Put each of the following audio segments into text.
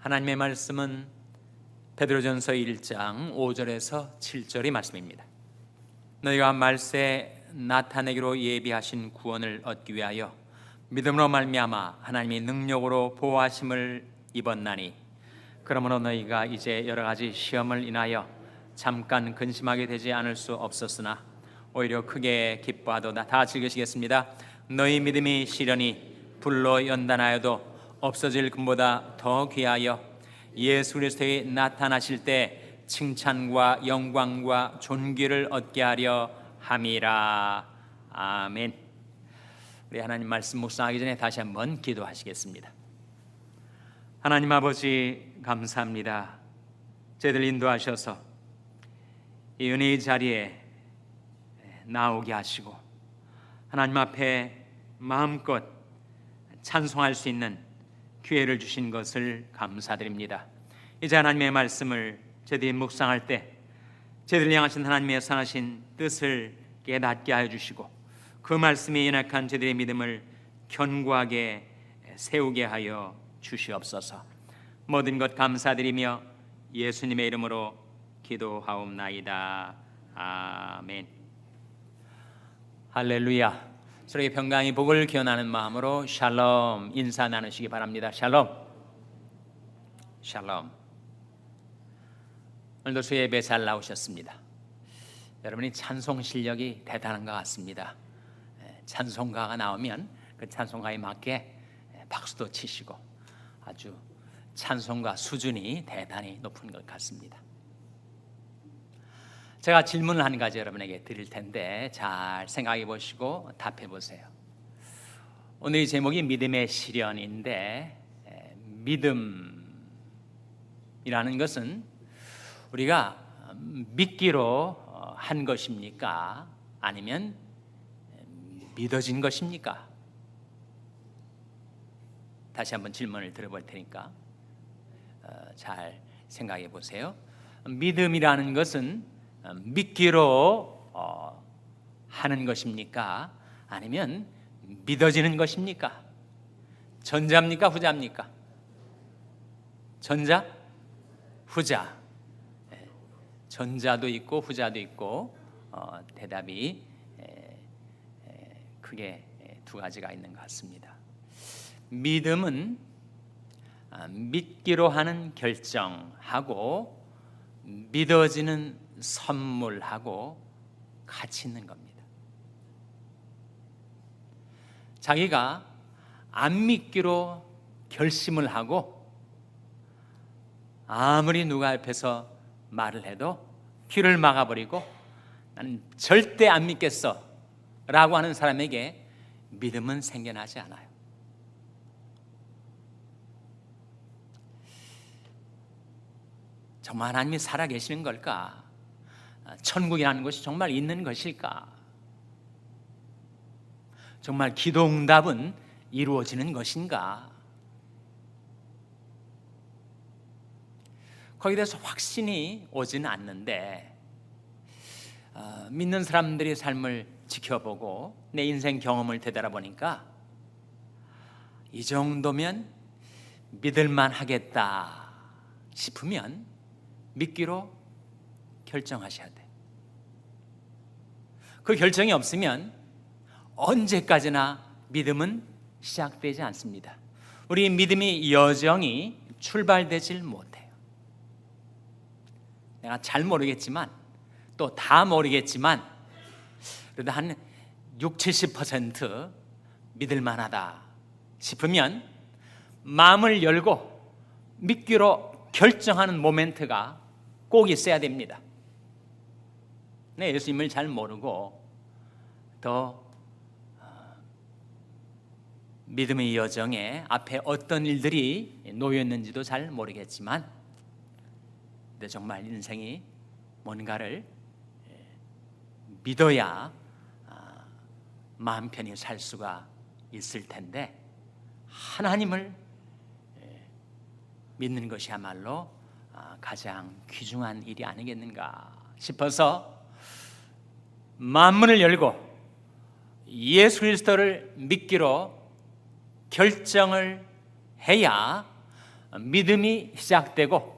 하나님의 말씀은 베드로전서 1장 5절에서 7절의 말씀입니다. 너희가 말세에 나타내기로 예비하신 구원을 얻기 위하여 믿음으로 말미암아 하나님의 능력으로 보호하심을 입었나니, 그러므로 너희가 이제 여러 가지 시험을 인하여 잠깐 근심하게 되지 않을 수 없었으나 오히려 크게 기뻐하도다. 다 즐기시겠습니다. 너희 믿음이 시련이 불로 연단하여도 없어질 금보다 더 귀하여 예수 그리스도에 나타나실 때 칭찬과 영광과 존귀를 얻게 하려 함이라. 아멘. 우리 하나님 말씀 묵상하기 전에 다시 한번 기도하시겠습니다. 하나님 아버지, 감사합니다. 저희들 인도하셔서 이 은혜의 자리에 나오게 하시고 하나님 앞에 마음껏 찬송할 수 있는 기회를 주신 것을 감사드립니다. 이제 하나님의 말씀을 저희들이 묵상할 때 저희들을 향하신 하나님의 선하신 뜻을 깨닫게 하여 주시고 그 말씀에 연약한 저희들의 믿음을 견고하게 세우게 하여 주시옵소서. 모든 것 감사드리며 예수님의 이름으로 기도하옵나이다. 아멘. 할렐루야. 서로의 평강의 복을 기원하는 마음으로 샬롬 인사 나누시기 바랍니다. 샬롬. 샬롬. 오늘도 주의 예배 잘 나오셨습니다. 여러분이 찬송 실력이 대단한 것 같습니다. 찬송가가 나오면 그 찬송가에 맞게 박수도 치시고 아주 찬송가 수준이 대단히 높은 것 같습니다. 제가 질문을 한 가지 여러분에게 드릴 텐데 잘 생각해 보시고 답해 보세요. 오늘의 제목이 믿음의 시련인데, 믿음이라는 것은 우리가 믿기로 한 것입니까? 아니면 믿어진 것입니까? 다시 한번 질문을 드려볼 테니까 잘 생각해 보세요. 믿음이라는 것은 믿기로 하는 것입니까? 아니면 믿어지는 것입니까? 전자입니까? 후자입니까? 전자? 후자. 전자도 있고 후자도 있고 대답이 크게 두 가지가 있는 것 같습니다. 믿음은 믿기로 하는 결정하고 믿어지는 선물하고 같이 있는 겁니다. 자기가 안 믿기로 결심을 하고 아무리 누가 옆에서 말을 해도 귀를 막아버리고 나는 절대 안 믿겠어 라고 하는 사람에게 믿음은 생겨나지 않아요. 정말 하나님이 살아계시는 걸까? 천국이라는 것이 정말 있는 것일까? 정말 기도응답은 이루어지는 것인가? 거기에 대해서 확신이 오지는 않는데 믿는 사람들의 삶을 지켜보고 내 인생 경험을 되돌아보니까 이 정도면 믿을만 하겠다 싶으면 믿기로 결정하셔야 돼. 그 결정이 없으면 언제까지나 믿음은 시작되지 않습니다. 우리 믿음의 여정이 출발되질 못해요. 내가 잘 모르겠지만 또 다 모르겠지만 그래도 한 60-70% 믿을 만하다 싶으면 마음을 열고 믿기로 결정하는 모멘트가 꼭 있어야 됩니다. 네, 예수님을 잘 모르고 더 믿음의 여정에 앞에 어떤 일들이 놓여 있는지도 잘 모르겠지만 근데 정말 인생이 뭔가를 믿어야 마음 편히 살 수가 있을 텐데 하나님을 믿는 것이야말로 가장 귀중한 일이 아니겠는가 싶어서 만문을 열고 예수 그리스도를 믿기로 결정을 해야 믿음이 시작되고,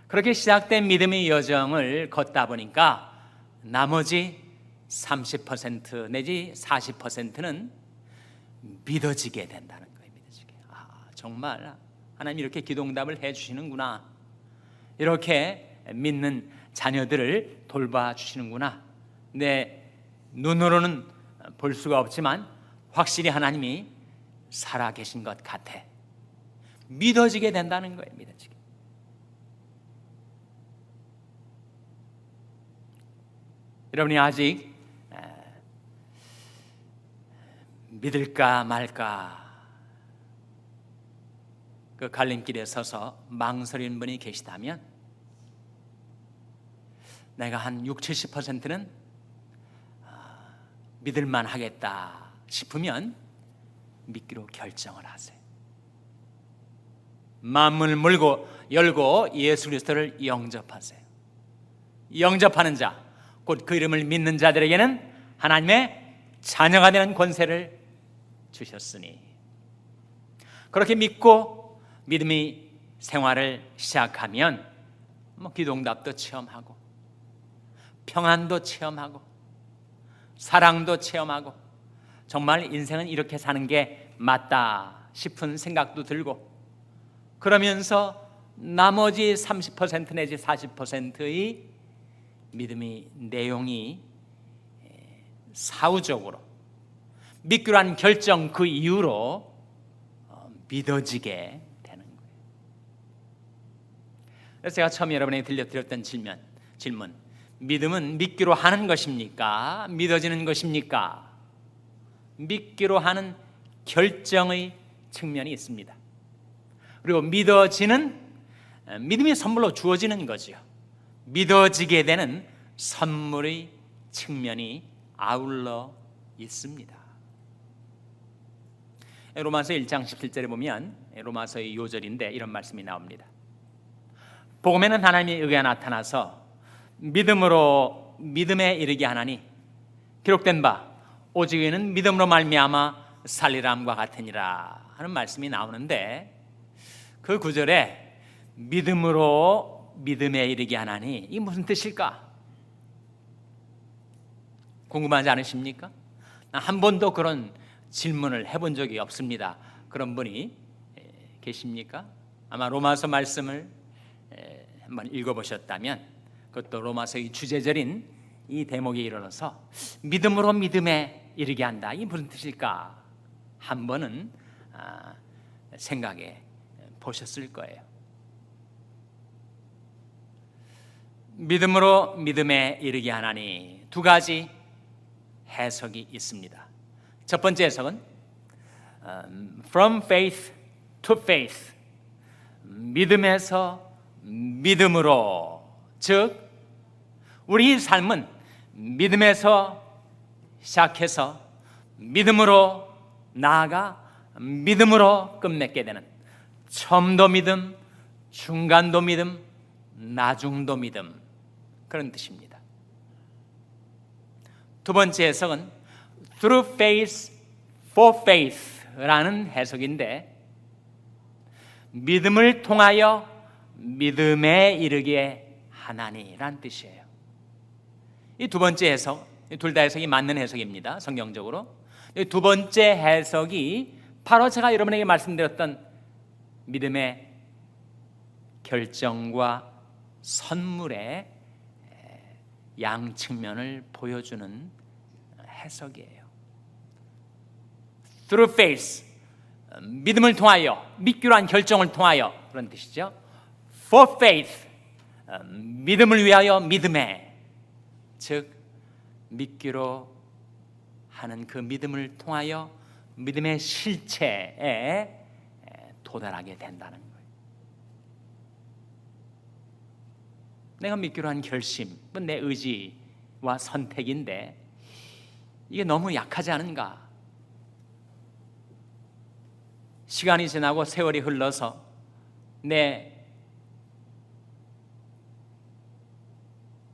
그렇게 시작된 믿음의 여정을 걷다 보니까 나머지 30% 내지 40%는 믿어지게 된다는 거예요. 믿어지게. 정말 하나님 이렇게 기도응답을 해주시는구나, 이렇게 믿는 자녀들을 돌봐주시는구나, 내 눈으로는 볼 수가 없지만 확실히 하나님이 살아계신 것 같아, 믿어지게 된다는 거예요. 믿어지게. 여러분이 아직 믿을까 말까 그 갈림길에 서서 망설이는 분이 계시다면, 내가 한 60, 70%는 믿을만 하겠다 싶으면 믿기로 결정을 하세요. 마음을 열고 예수 그리스도를 영접하세요. 영접하는 자, 곧 그 이름을 믿는 자들에게는 하나님의 자녀가 되는 권세를 주셨으니, 그렇게 믿고 믿음의 생활을 시작하면 기도응답도 체험하고, 평안도 체험하고, 사랑도 체험하고, 정말 인생은 이렇게 사는 게 맞다 싶은 생각도 들고, 그러면서 나머지 30% 내지 40%의 믿음의 내용이 사후적으로 믿기로 한 결정 그 이후로 믿어지게 되는 거예요. 그래서 제가 처음에 여러분에게 들려드렸던 질문, 믿음은 믿기로 하는 것입니까? 믿어지는 것입니까? 믿기로 하는 결정의 측면이 있습니다. 그리고 믿어지는, 믿음이 선물로 주어지는 거죠. 믿어지게 되는 선물의 측면이 아울러 있습니다. 로마서 1장 17절에 보면, 로마서의 요절인데 이런 말씀이 나옵니다. 복음에는 하나님의 의가 나타나서 믿음으로 믿음에 이르게 하나니, 기록된 바 오직 의인은 믿음으로 말미암아 살리람과 같으니라 하는 말씀이 나오는데, 그 구절에 믿음으로 믿음에 이르게 하나니, 이게 무슨 뜻일까? 궁금하지 않으십니까? 한 번도 그런 질문을 해본 적이 없습니다. 그런 분이 계십니까? 아마 로마서 말씀을 한번 읽어보셨다면, 그것도 로마서의 주제절인 이 대목에 이르러서 믿음으로 믿음에 이르게 한다, 이게 무슨 뜻일까? 한 번은 생각해 보셨을 거예요. 믿음으로 믿음에 이르게 하나니, 두 가지 해석이 있습니다. 첫 번째 해석은 From faith to faith, 믿음에서 믿음으로, 즉 우리 삶은 믿음에서 시작해서 믿음으로 나아가 믿음으로 끝맺게 되는, 처음도 믿음, 중간도 믿음, 나중도 믿음, 그런 뜻입니다. 두 번째 해석은 Through faith for faith라는 해석인데, 믿음을 통하여 믿음에 이르게 하나니라는 뜻이에요. 이 두 번째 해석, 둘 다 해석이 맞는 해석입니다. 성경적으로 이 두 번째 해석이 바로 제가 여러분에게 말씀드렸던 믿음의 결정과 선물의 양 측면을 보여주는 해석이에요. Through faith, 믿음을 통하여, 믿기로 한 결정을 통하여, 그런 뜻이죠. For faith, 믿음을 위하여 믿음에, 즉 믿기로 하는 그 믿음을 통하여 믿음의 실체에 도달하게 된다는 거예요. 내가 믿기로 한 결심, 내 의지와 선택인데 이게 너무 약하지 않은가? 시간이 지나고 세월이 흘러서 내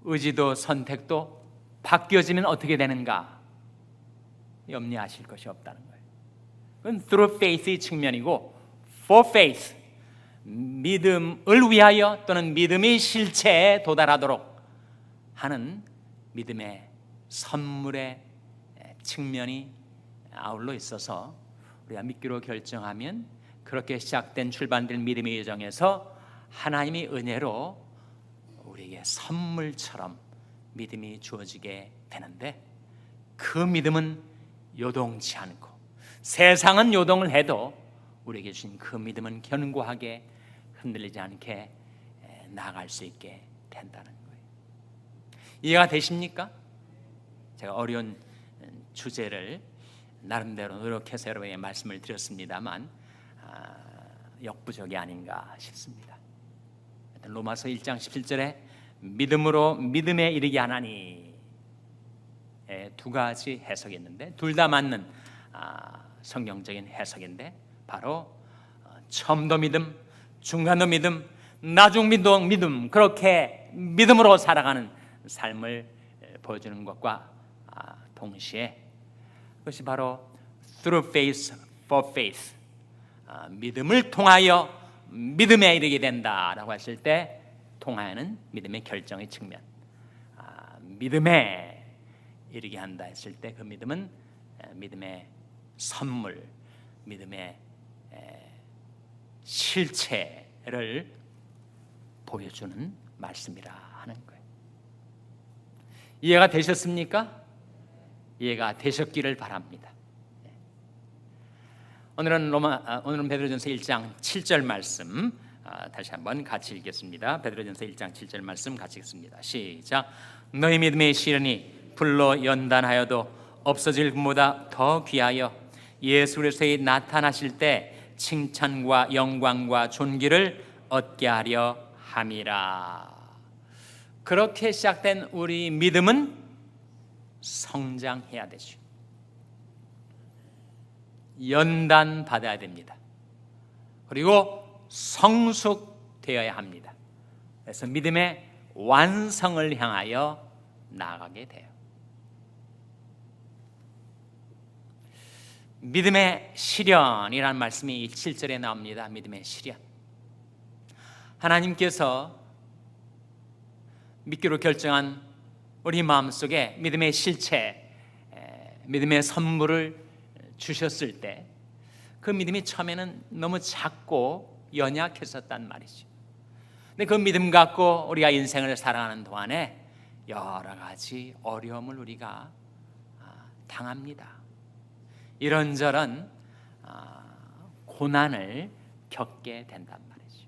의지도 선택도 바뀌어지면 어떻게 되는가? 염려하실 것이 없다는 거예요. 그건 through faith의 측면이고, for faith, 믿음을 위하여 또는 믿음의 실체에 도달하도록 하는 믿음의 선물의 측면이 아울러 있어서 우리가 믿기로 결정하면 그렇게 시작된 출발된 믿음의 여정에서 하나님의 은혜로 우리에게 선물처럼 믿음이 주어지게 되는데, 그 믿음은 요동치 않고 세상은 요동을 해도 우리에게 주신 그 믿음은 견고하게 흔들리지 않게 나아갈 수 있게 된다는 거예요. 이해가 되십니까? 제가 어려운 주제를 나름대로 노력해서 여러분에게 말씀을 드렸습니다만 역부족이 아닌가 싶습니다. 로마서 1장 17절에 믿음으로 믿음에 이르게 하나니, 두 가지 해석이 있는데 둘 다 맞는 성경적인 해석인데, 바로 처음도 믿음, 중간도 믿음, 나중도 믿음, 그렇게 믿음으로 살아가는 삶을 보여주는 것과 동시에 그것이 바로 through faith for faith, 믿음을 통하여 믿음에 이르게 된다라고 했을 때, 통하여는 믿음의 결정의 측면, 믿음에 이르게 한다 했을 때 그 믿음은 믿음의 선물, 믿음의 실체를 보여주는 말씀이라 하는 거예요. 이해가 되셨습니까? 이해가 되셨기를 바랍니다. 오늘은 베드로전서 1장 7절 말씀 다시 한번 같이 읽겠습니다. 베드로전서 1장 7절 말씀 같이 읽습니다. 시작. 너희 믿음의 시련이 불로 연단하여도 없어질 것보다 더 귀하여 예수 그리스도의 나타나실 때 칭찬과 영광과 존귀를 얻게 하려 함이라. 그렇게 시작된 우리 믿음은 성장해야 되죠. 연단 받아야 됩니다. 그리고 성숙되어야 합니다. 그래서 믿음의 완성을 향하여 나아가게 돼요. 믿음의 시련이라는 말씀이 7절에 나옵니다. 믿음의 시련. 하나님께서 믿기로 결정한 우리 마음속에 믿음의 실체, 믿음의 선물을 주셨을 때 그 믿음이 처음에는 너무 작고 연약했었단 말이죠. 근데 그 믿음 갖고 우리가 인생을 살아가는 동안에 여러 가지 어려움을 우리가 당합니다. 이런저런 고난을 겪게 된단 말이죠.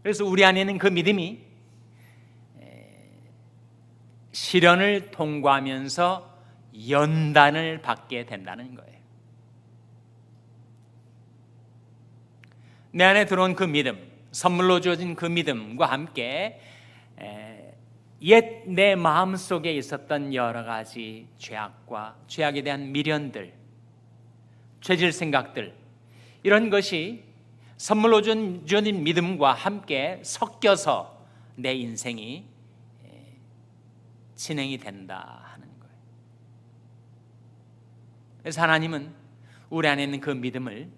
그래서 우리 안에는 그 믿음이 시련을 통과하면서 연단을 받게 된다는 거예요. 내 안에 들어온 그 믿음, 선물로 주어진 그 믿음과 함께 옛 내 마음속에 있었던 여러 가지 죄악과 죄악에 대한 미련들, 죄질 생각들, 이런 것이 선물로 주어진 믿음과 함께 섞여서 내 인생이 진행이 된다 하는 거예요. 그래서 하나님은 우리 안에 있는 그 믿음을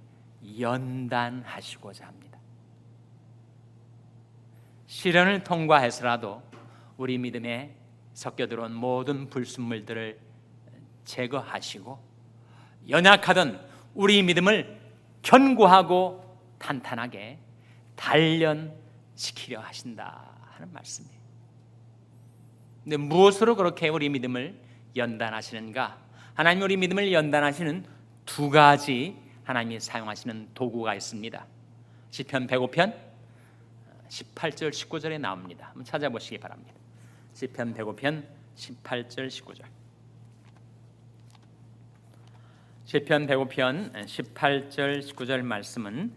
연단하시고자 합니다. 시련을 통과해서라도 우리 믿음에 섞여 들어온 모든 불순물들을 제거하시고 연약하던 우리 믿음을 견고하고 탄탄하게 단련시키려 하신다 하는 말씀이에요. 근데 무엇으로 그렇게 우리 믿음을 연단하시는가? 하나님 우리 믿음을 연단하시는 두 가지 하나님이 사용하시는 도구가 있습니다. 시편 105편 18절 19절에 나옵니다. 한번 찾아보시기 바랍니다. 시편 105편 18절 19절. 시편 105편 18절 19절 말씀은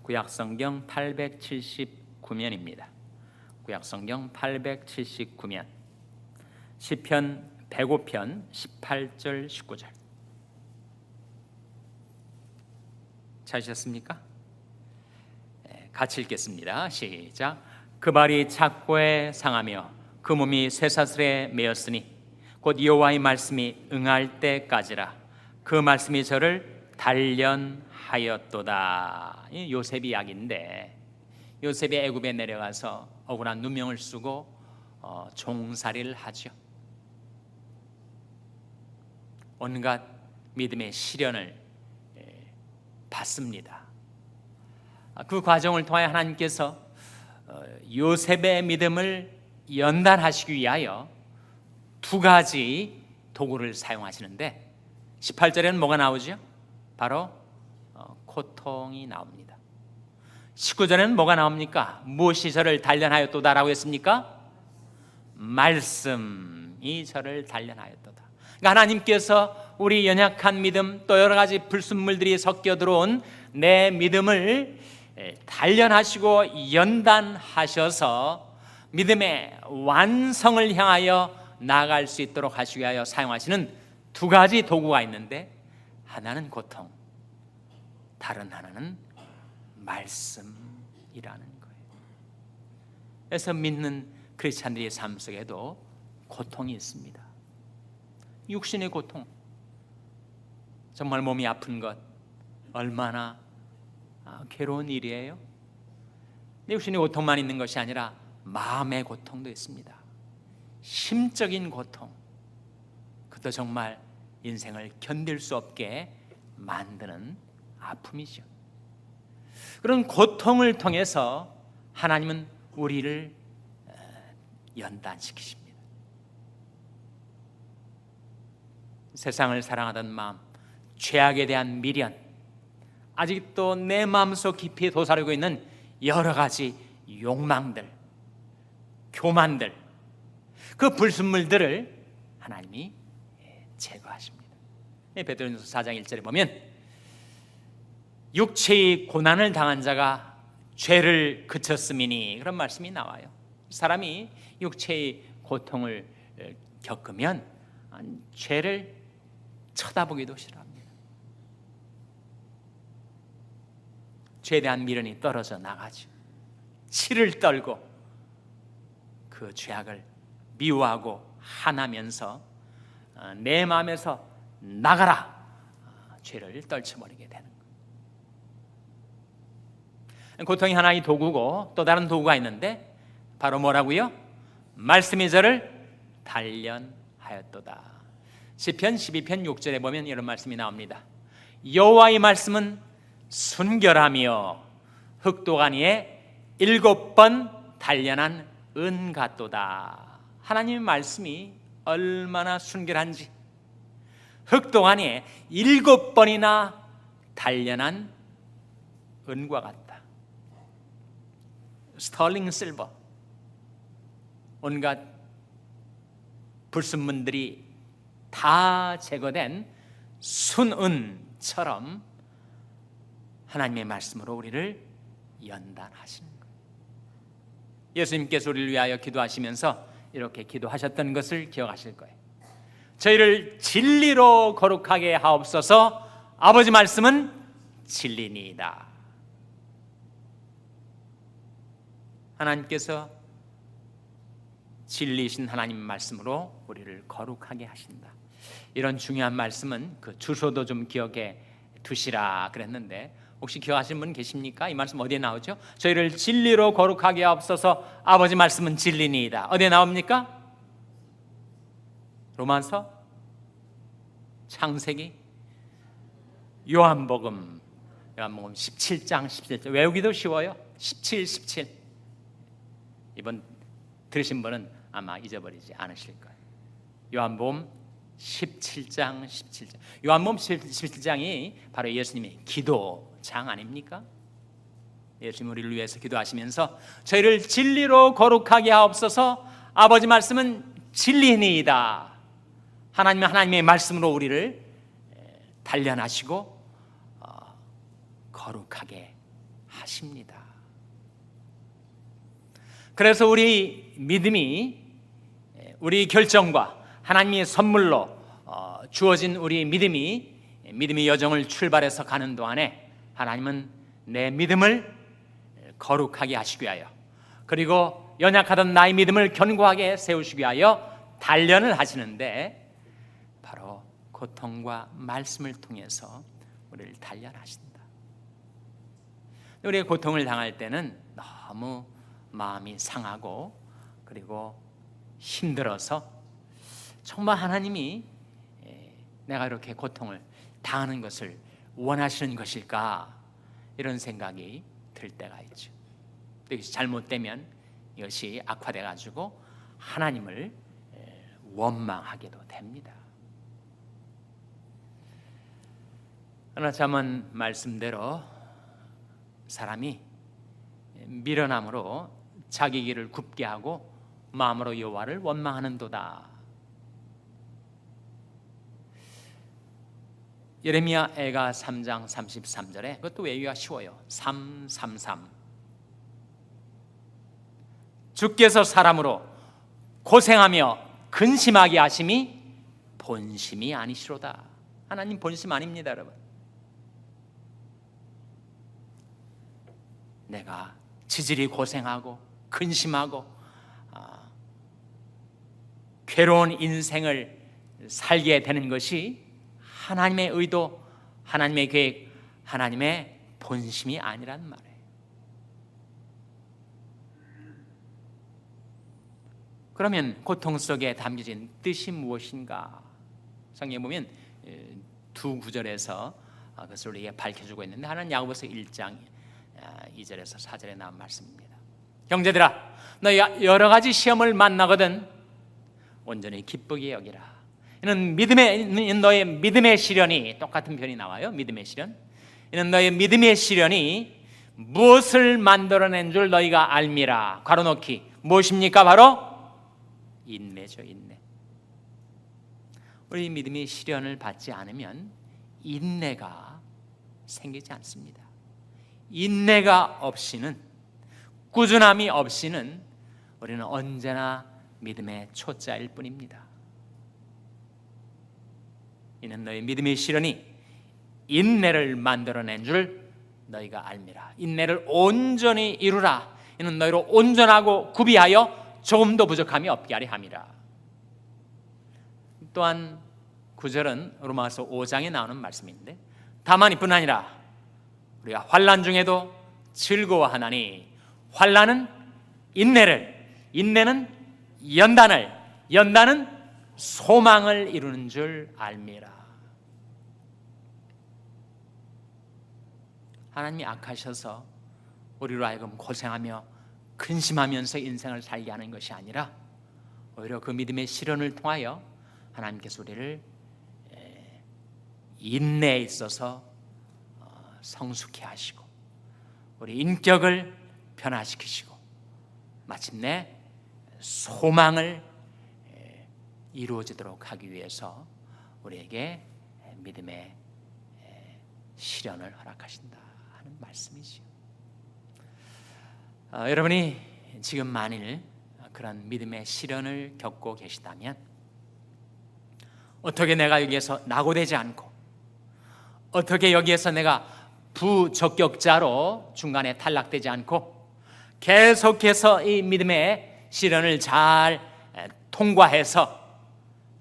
구약성경 879면입니다. 구약성경 879면 시편 105편 18절 19절. 찾으셨습니까? 같이 읽겠습니다. 시작. 그 발이 착고에 상하며 그 몸이 쇠사슬에 매였으니 곧 여호와의 말씀이 응할 때까지라. 그 말씀이 저를 단련하였도다. 이 요셉 이야기인데, 요셉이 애굽에 내려가서 억울한 누명을 쓰고 종살이를 하죠. 온갖 믿음의 시련을 받습니다. 그 과정을 통하여 하나님께서 요셉의 믿음을 연단하시기 위하여 두 가지 도구를 사용하시는데, 18절에는 뭐가 나오죠? 바로 고통이 나옵니다. 19절에는 뭐가 나옵니까? 무엇이 저를 단련하였도다라고 했습니까? 말씀이 저를 단련하였도다. 그러니까 하나님께서 우리 연약한 믿음, 또 여러 가지 불순물들이 섞여 들어온 내 믿음을 단련하시고 연단하셔서 믿음의 완성을 향하여 나아갈 수 있도록 하시기 위하여 사용하시는 두 가지 도구가 있는데, 하나는 고통, 다른 하나는 말씀이라는 거예요. 그래서 믿는 크리스찬들의 삶 속에도 고통이 있습니다. 육신의 고통, 정말 몸이 아픈 것 얼마나 괴로운 일이에요. 육신의 고통만 있는 것이 아니라 마음의 고통도 있습니다. 심적인 고통, 그것도 정말 인생을 견딜 수 없게 만드는 아픔이죠. 그런 고통을 통해서 하나님은 우리를 연단시키십니다. 세상을 사랑하던 마음, 죄악에 대한 미련, 아직도 내 마음속 깊이 도사리고 있는 여러 가지 욕망들, 교만들, 그 불순물들을 하나님이 제거하십니다. 베드로전서 4장 1절에 보면 육체의 고난을 당한 자가 죄를 그쳤음이니, 그런 말씀이 나와요. 사람이 육체의 고통을 겪으면 죄를 쳐다보기도 싫어합니다. 죄에 대한 미련이 떨어져 나가죠. 치를 떨고 그 죄악을 미워하고 화나면서 내 마음에서 나가라, 죄를 떨쳐버리게 되는 거예요. 고통이 하나의 도구고 또 다른 도구가 있는데, 바로 뭐라고요? 말씀이 저를 단련하였도다. 시편 12편 6절에 보면 이런 말씀이 나옵니다. 여호와의 말씀은 순결하며 흑도가니에 7번 단련한 은 같도다. 하나님의 말씀이 얼마나 순결한지, 흑도가니에 7번이나 단련한 은과 같다. 스털링 실버, 온갖 불순물들이 다 제거된 순은처럼 하나님의 말씀으로 우리를 연단하시는 거예요. 예수님께서 우리를 위하여 기도하시면서 이렇게 기도하셨던 것을 기억하실 거예요. 저희를 진리로 거룩하게 하옵소서. 아버지 말씀은 진리니이다. 하나님께서 진리이신 하나님 말씀으로 우리를 거룩하게 하신다. 이런 중요한 말씀은 그 주소도 좀 기억해 두시라 그랬는데, 혹시 기억하시는 분 계십니까? 이 말씀 어디에 나오죠? 저희를 진리로 거룩하게 하옵소서. 아버지 말씀은 진리니이다. 어디에 나옵니까? 로마서, 창세기, 요한복음 17장 17절. 외우기도 쉬워요. 17, 17. 이번 들으신 분은 아마 잊어버리지 않으실 거예요. 요한복음 17장 17절. 요한복음 17장이 바로 예수님의 기도장 아닙니까? 예수님 우리를 위해서 기도하시면서 저희를 진리로 거룩하게 하옵소서. 아버지 말씀은 진리니이다. 하나님은 하나님의 말씀으로 우리를 단련하시고 거룩하게 하십니다. 그래서 우리 믿음이, 우리 결정과 하나님의 선물로 주어진 우리 믿음이 여정을 출발해서 가는 동안에 하나님은 내 믿음을 거룩하게 하시기 위하여, 그리고 연약하던 나의 믿음을 견고하게 세우시기 위하여 단련을 하시는데, 바로 고통과 말씀을 통해서 우리를 단련하신다. 우리가 고통을 당할 때는 너무 마음이 상하고 그리고 힘들어서 정말 하나님이 내가 이렇게 고통을 당하는 것을 원하시는 것일까, 이런 생각이 들 때가 있죠. 이것이 잘못되면 이것이 악화돼 가지고 하나님을 원망하게도 됩니다. 그러나 잠언 말씀대로 사람이 미련함으로 자기 길을 굽게 하고 마음으로 여호와를 원망하는도다. 예레미야 애가 3장 33절에 그것도 외우기가 쉬워요. 333. 주께서 사람으로 고생하며 근심하게 하심이 본심이 아니시로다. 하나님 본심 아닙니다, 여러분. 내가 지질이 고생하고 근심하고 괴로운 인생을 살게 되는 것이 하나님의 의도, 하나님의 계획, 하나님의 본심이 아니란 말이에요. 그러면 고통 속에 담겨진 뜻이 무엇인가? 성경에 보면 두 구절에서 그것을 우리에게 밝혀주고 있는데, 하나는 야고보서 1장 2절에서 4절에 나온 말씀입니다. 형제들아, 너희가 여러 가지 시험을 만나거든 온전히 기쁘게 여기라. 이는 너의 믿음의 시련이, 똑같은 편이 나와요. 믿음의 시련. 이는 너의 믿음의 시련이 무엇을 만들어낸 줄 너희가 알미라. 괄호넣기. 무엇입니까? 바로 인내죠, 인내. 우리 믿음이 시련을 받지 않으면 인내가 생기지 않습니다. 인내가 없이는, 꾸준함이 없이는 우리는 언제나 믿음의 초짜일 뿐입니다. 이는 너희 믿음의 시련이 인내를 만들어낸 줄 너희가 알미라. 인내를 온전히 이루라. 이는 너희로 온전하고 구비하여 조금도 부족함이 없게 하려 함이라. 또한 9절은 로마서 5장에 나오는 말씀인데, 다만 이뿐 아니라 우리가 환난 중에도 즐거워하나니 환난은 인내를, 인내는 연단을, 연단은 소망을 이루는 줄 알미라. 하나님이 악하셔서 우리로 하여금 고생하며 근심하면서 인생을 살게 하는 것이 아니라 오히려 그 믿음의 시련을 통하여 하나님께서 우리를 인내에 있어서 성숙해 하시고 우리 인격을 변화시키시고 마침내 소망을 이루어지도록 하기 위해서 우리에게 믿음의 시련을 허락하신다 하는 말씀이지요. 여러분이 지금 만일 그런 믿음의 시련을 겪고 계시다면 어떻게 내가 여기에서 낙오되지 않고, 어떻게 여기에서 내가 부적격자로 중간에 탈락되지 않고 계속해서 이 믿음의 시련을 잘 통과해서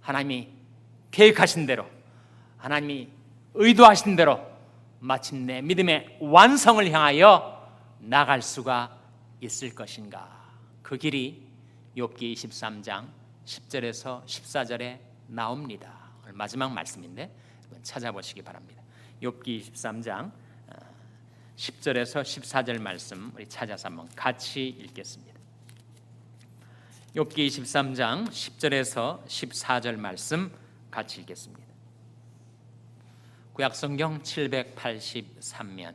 하나님이 계획하신 대로, 하나님이 의도하신 대로 마침내 믿음의 완성을 향하여 나갈 수가 있을 것인가? 그 길이 욥기 23장 10절에서 14절에 나옵니다. 마지막 말씀인데 찾아보시기 바랍니다. 욥기 23장 10절에서 14절 말씀 우리 찾아서 한번 같이 읽겠습니다. 욥기 23장 10절에서 14절 말씀 같이 읽겠습니다. 구약성경 783면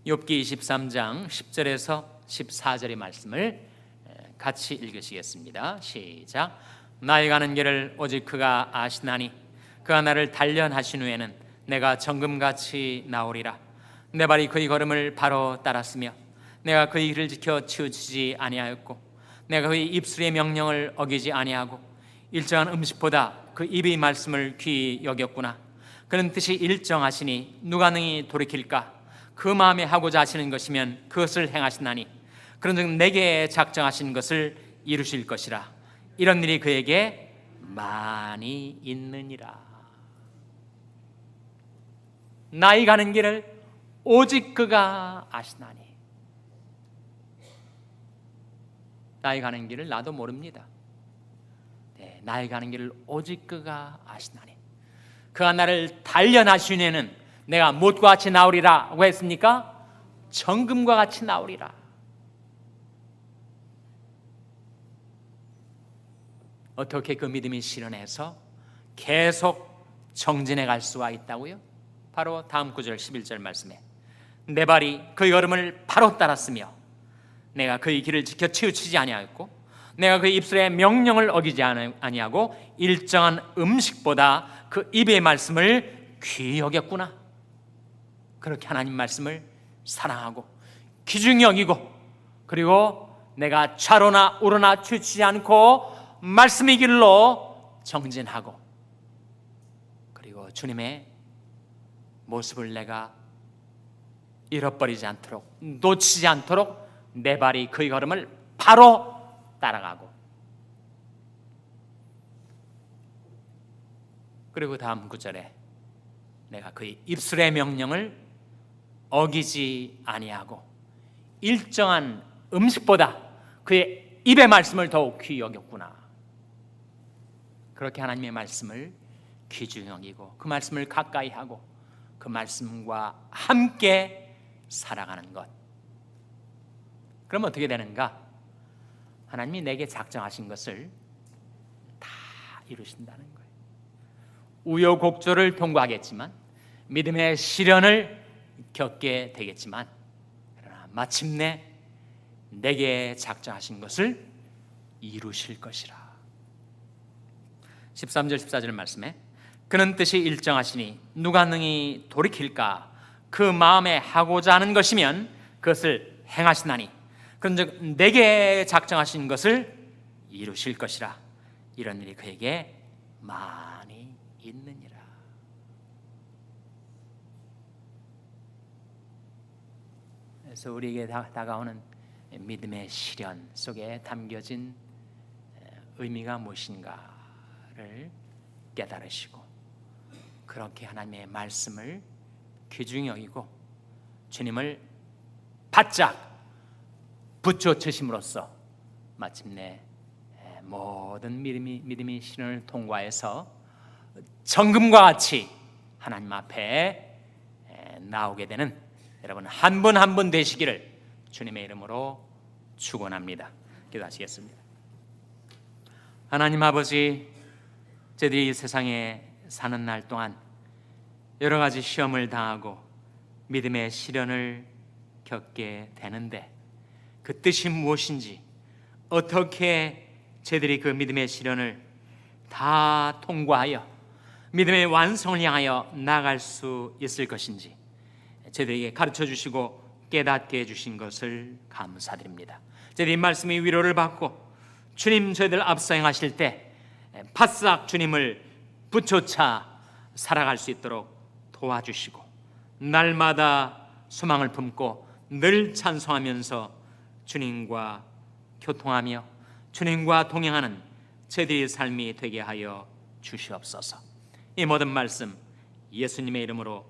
욥기 23장 10절에서 14절의 말씀을 같이 읽으시겠습니다. 시작. 나의 가는 길을 오직 그가 아시나니 그가 나를 단련하신 후에는 내가 정금같이 나오리라. 내 발이 그의 걸음을 바로 따랐으며 내가 그의 길을 지켜 치우치지 아니하였고 내가 그의 입술의 명령을 어기지 아니하고 일정한 음식보다 그 입의 말씀을 귀히 여겼구나. 그런 뜻이 일정하시니 누가 능히 돌이킬까? 그 마음에 하고자 하시는 것이면 그것을 행하시나니 그런즉 내게 작정하신 것을 이루실 것이라. 이런 일이 그에게 많이 있느니라. 나의 가는 길을 오직 그가 아시나니. 나의 가는 길을 나도 모릅니다. 네, 나의 가는 길을 오직 그가 아시나니. 그가 나를 단련하시려는 내가 못과 같이 나오리라고 했습니까? 정금과 같이 나오리라. 어떻게 그 믿음이 실현해서 계속 정진해 갈 수가 있다고요? 바로 다음 구절 11절 말씀에 내 발이 그의 걸음을 바로 따랐으며 내가 그의 길을 지켜 치우치지 아니하였고 내가 그의 입술의 명령을 어기지 아니하고 일정한 음식보다 그 입의 말씀을 귀히 여겼구나. 그렇게 하나님 말씀을 사랑하고 귀중히 여기고, 그리고 내가 좌로나 우로나 치우치지 않고 말씀의 길로 정진하고, 그리고 주님의 모습을 내가 잃어버리지 않도록, 놓치지 않도록 내 발이 그의 걸음을 바로 따라가고, 그리고 다음 구절에 내가 그의 입술의 명령을 어기지 아니하고 일정한 음식보다 그의 입의 말씀을 더욱 귀히 여겼구나. 그렇게 하나님의 말씀을 귀중히 여기고 그 말씀을 가까이 하고 그 말씀과 함께 살아가는 것. 그럼 어떻게 되는가? 하나님이 내게 작정하신 것을 다 이루신다는 거예요. 우여곡절을 통과하겠지만, 믿음의 시련을 겪게 되겠지만, 그러나 마침내 내게 작정하신 것을 이루실 것이라. 13절 14절 말씀에 그는 뜻이 일정하시니 누가 능히 돌이킬까? 그 마음에 하고자 하는 것이면 그것을 행하시나니 그런즉 내게 작정하신 것을 이루실 것이라. 이런 일이 그에게 많이 있느니라. 그래서 우리에게 다가오는 믿음의 시련 속에 담겨진 의미가 무엇인가를 깨달으시고, 그렇게 하나님의 말씀을 귀중히 여기고 주님을 바짝 붙여주심으로써 마침내 모든 믿음의 시련을 통과해서 정금과 같이 하나님 앞에 나오게 되는 여러분 한 분 한 분 되시기를 주님의 이름으로 축원합니다. 기도하시겠습니다. 하나님 아버지, 저희들이 이 세상에 사는 날 동안 여러 가지 시험을 당하고 믿음의 시련을 겪게 되는데, 그 뜻이 무엇인지, 어떻게 저희들이 그 믿음의 시련을 다 통과하여 믿음의 완성을 향하여 나아갈 수 있을 것인지 저희들에게 가르쳐 주시고 깨닫게 해주신 것을 감사드립니다. 저희들이 이 말씀의 위로를 받고 주님 저희들 앞서 행하실 때 바싹 주님을 붙여차 살아갈 수 있도록 도와주시고, 날마다 소망을 품고 늘 찬송하면서 주님과 교통하며 주님과 동행하는 저희들의 삶이 되게 하여 주시옵소서. 이 모든 말씀 예수님의 이름으로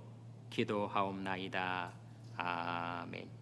기도하옵나이다. 아멘.